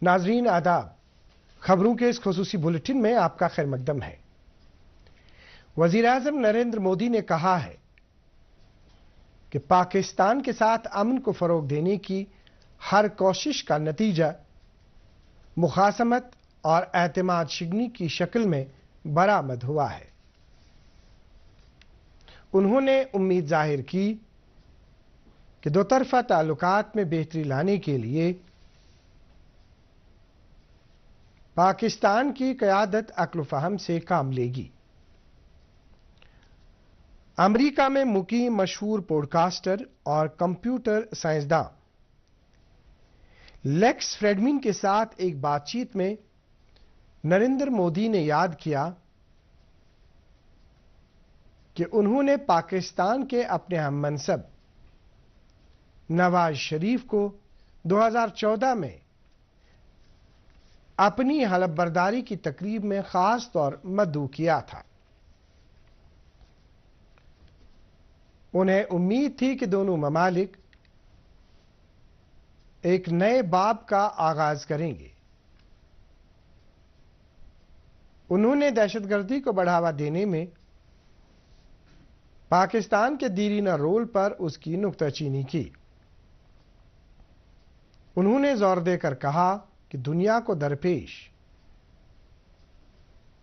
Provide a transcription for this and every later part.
नाजरीन आदाब, खबरों के इस खुसूसी बुलेटिन में आपका खैर मकदम है। वज़ीर-ए-आज़म नरेंद्र मोदी ने कहा है कि पाकिस्तान के साथ अमन को फरोग देने की हर कोशिश का नतीजा मुखासमत और एतमाद शिकनी की शक्ल में बरामद हुआ है। उन्होंने उम्मीद जाहिर की कि दो तरफा ताल्लुकात में बेहतरी लाने के लिए पाकिस्तान की क़यादत अक्ल फ़हम से काम लेगी। अमेरिका में मुकीम मशहूर पॉडकास्टर और कंप्यूटर साइंसदां लेक्स फ्रेडमैन के साथ एक बातचीत में नरेंद्र मोदी ने याद किया कि उन्होंने पाकिस्तान के अपने हम मनसब नवाज शरीफ को 2014 में अपनी हलफबरदारी की तकरीब में खास तौर मद्दू किया था। उन्हें उम्मीद थी कि दोनों ममालिक एक नए बाब का आगाज करेंगे। उन्होंने दहशतगर्दी को बढ़ावा देने में पाकिस्तान के दीरीना रोल पर उसकी नुक्ताचीनी की। उन्होंने जोर देकर कहा कि दुनिया को दरपेश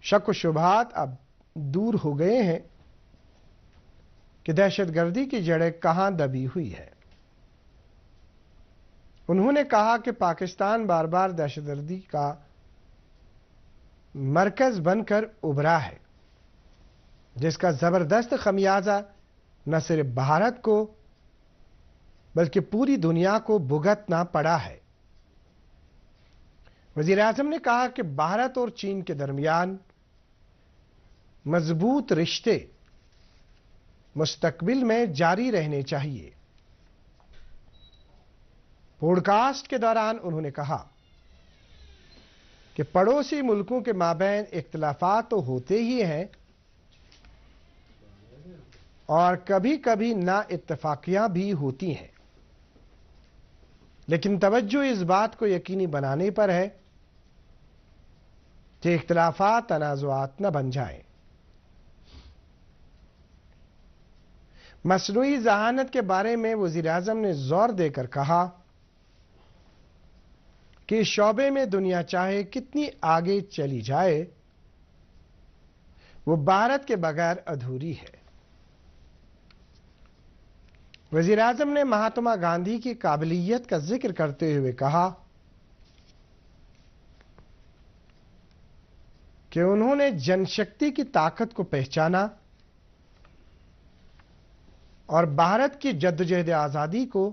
शक व शुबहात अब दूर हो गए हैं कि दहशतगर्दी की जड़ें कहां दबी हुई है। उन्होंने कहा कि पाकिस्तान बार बार दहशतगर्दी का मरकज बनकर उभरा है, जिसका जबरदस्त खमियाजा न सिर्फ भारत को बल्कि पूरी दुनिया को भुगतना पड़ा है। वज़ीर-ए-आज़म ने कहा कि भारत और चीन के दरमियान मजबूत रिश्ते मुस्तकबिल में जारी रहने चाहिए। पॉडकास्ट के दौरान उन्होंने कहा कि पड़ोसी मुल्कों के माबैन इख्तिलाफात तो होते ही हैं और कभी कभी ना इत्तफाकियां भी होती हैं, लेकिन तवज्जो इस बात को यकीनी बनाने पर है कि इख्तिलाफात तनाज़ुआत न बन जाएं। मसनूई ज़हानत के बारे में वज़ीर-ए-आज़म ने जोर देकर कहा कि इस शौबे में दुनिया चाहे कितनी आगे चली जाए, वो भारत के बगैर अधूरी है। वज़ीर-ए-आज़म ने महात्मा गांधी की काबिलियत का जिक्र करते हुए कहा कि उन्होंने जनशक्ति की ताकत को पहचाना और भारत की जद्दोजहद आज़ादी को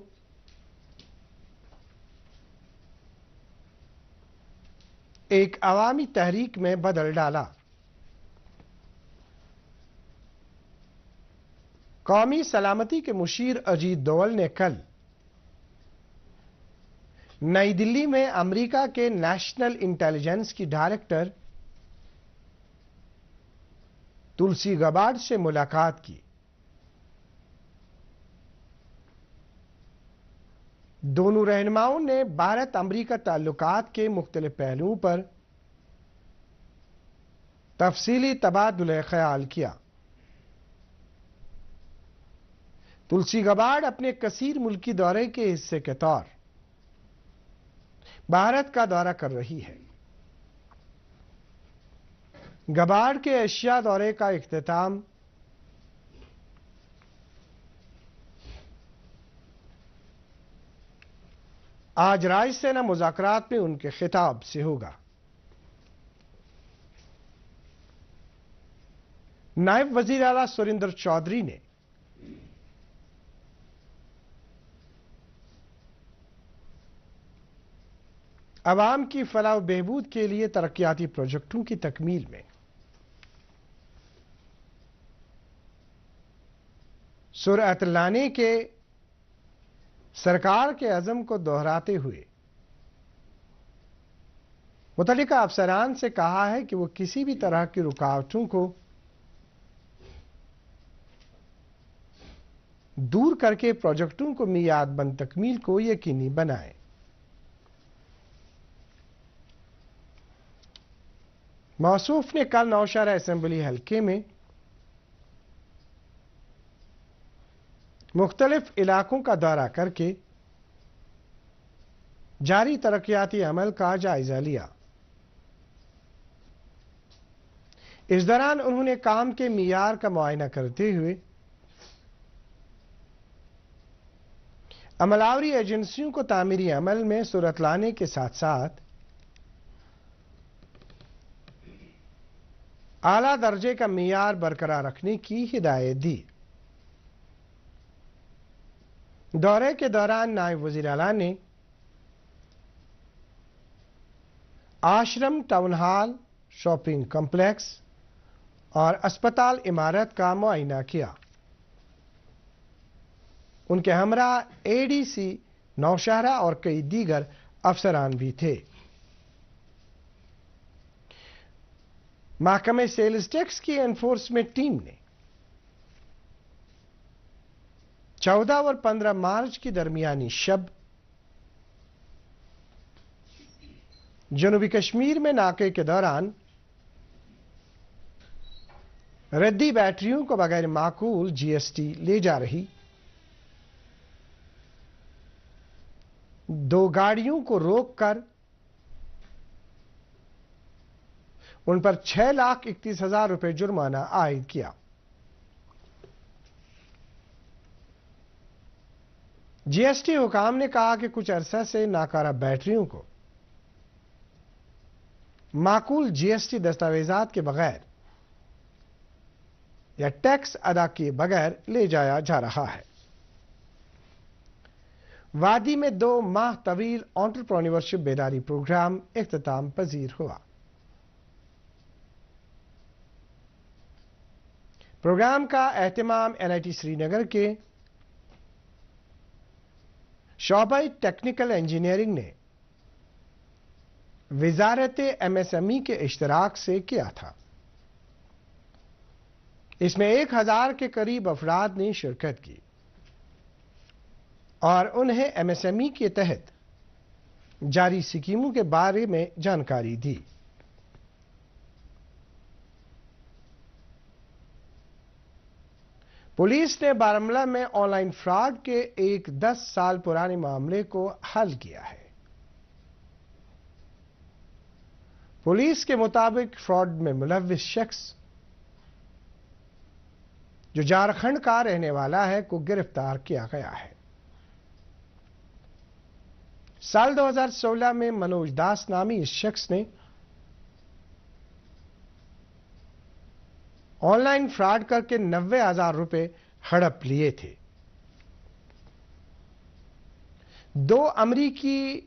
एक अवामी तहरीक में बदल डाला। कौमी सलामती के मुशीर अजीत डोवल ने कल नई दिल्ली में अमेरिका के नेशनल इंटेलिजेंस की डायरेक्टर तुलसी गबार्ड से मुलाकात की। दोनों रहनुमाओं ने भारत अमेरिका ताल्लुकात के मुख्तलिफ पहलुओं पर तफसीली तबादुल ख्याल किया। तुलसी गबार्ड अपने कसीर मुल्की दौरे के हिस्से के तौर भारत का दौरा कर रही है। गबार्ड के एशिया दौरे का इख्तिताम आज रायसीना मुज़ाकरात में उनके खिताब से होगा। नायब वजीर आला सुरेंद्र चौधरी ने अवाम की फलाह व बहबूद के लिए तरक्याती प्रोजेक्टों की तकमील में सुरअत लाने के सरकार के अज़म को दोहराते हुए मुतल्लिका अफसरान से कहा है कि वो किसी भी तरह की रुकावटों को दूर करके प्रोजेक्टों को मियादबंद तकमील को यकीनी बनाएं। موصوف نے کل نوشہرہ اسمبلی حلقے میں مختلف علاقوں کا دورہ کر کے جاری ترقیاتی عمل کا جائزہ لیا۔ اس دوران انہوں نے کام کے معیار کا معائنہ کرتے ہوئے عملہ آوری ایجنسیوں کو تعمیری عمل میں صورت لانے کے ساتھ ساتھ اعلیٰ درجے کا معیار برقرار رکھنے کی ہدایت دی۔ دورے کے دوران نائب وزیر اعلیٰ نے آشرم ٹاؤن ہال، شاپنگ کمپلیکس اور اسپتال عمارت کا معائنہ کیا۔ ان کے ہمراہ اے ڈی سی نوشہرہ اور کئی دیگر افسران بھی تھے۔ محکمہ سیلز ٹیکس کی انفورسمنٹ ٹیم نے 14 اور 15 مارچ کی درمیانی شب جنوبی کشمیر میں ناکے کے دوران ردی بیٹریوں کو بغیر معقول جی ایس ٹی لے جا رہی 2 گاڑیوں کو روک کر ان پر 6,31,000 روپے جرمانہ عائد کیا۔ جی ایس ٹی حکام نے کہا کہ کچھ عرصہ سے ناکارہ بیٹریوں کو معقول جی ایس ٹی دستاویزات کے بغیر یا ٹیکس ادا کیے بغیر لے جایا جا رہا ہے۔ وادی میں 2 ماہ طویل انٹرپرینیورشپ بیداری پروگرام اختتام پذیر ہوا۔ پروگرام کا اہتمام این آئی ٹی سری نگر کے شعبہ ٹیکنیکل انجینئرنگ نے وزارت ایم ایس ایم ای کے اشتراک سے کیا تھا۔ اس میں 1,000 کے قریب افراد نے شرکت کی اور انہیں ایم ایس ایم ای کے تحت جاری اسکیموں کے بارے میں جانکاری دی۔ پولیس نے بارہمولہ میں آن لائن فراڈ کے ایک 10 سال پرانے معاملے کو حل کیا ہے۔ پولیس کے مطابق فراڈ میں ملوث شخص جو جھارکھنڈ کا رہنے والا ہے کو گرفتار کیا گیا ہے۔ سال 2016 میں منوج داس نامی اس شخص نے آن لائن فراڈ کر کے 90,000 روپے ہڑپ لیے تھے۔ 2 امریکی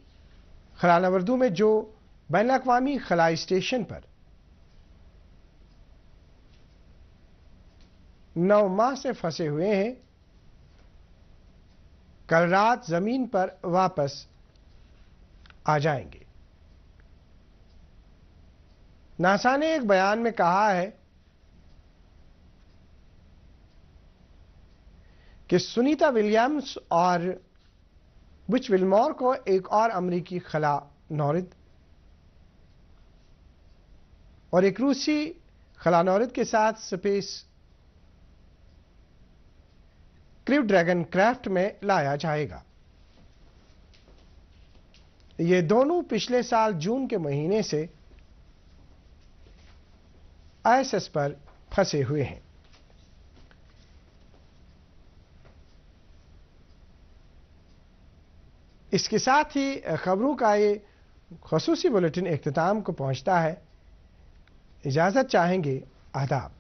خلانوردوں میں جو بین الاقوامی خلائی اسٹیشن پر 9 ماہ سے پھنسے ہوئے ہیں، کل رات زمین پر واپس آ جائیں گے۔ ناسا نے ایک بیان میں کہا ہے کہ سنیتا ولیمز اور بچ ولمور کو ایک اور امریکی خلا نورد اور ایک روسی خلا نورد کے ساتھ سپیس کریو ڈریگن کرافٹ میں لایا جائے گا۔ یہ دونوں پچھلے سال جون کے مہینے سے آئی ایس ایس پر پھنسے ہوئے ہیں۔ اس کے ساتھ ہی خبروں کا یہ خصوصی بلیٹن اختتام کو پہنچتا ہے۔ اجازت چاہیں گے۔ آداب۔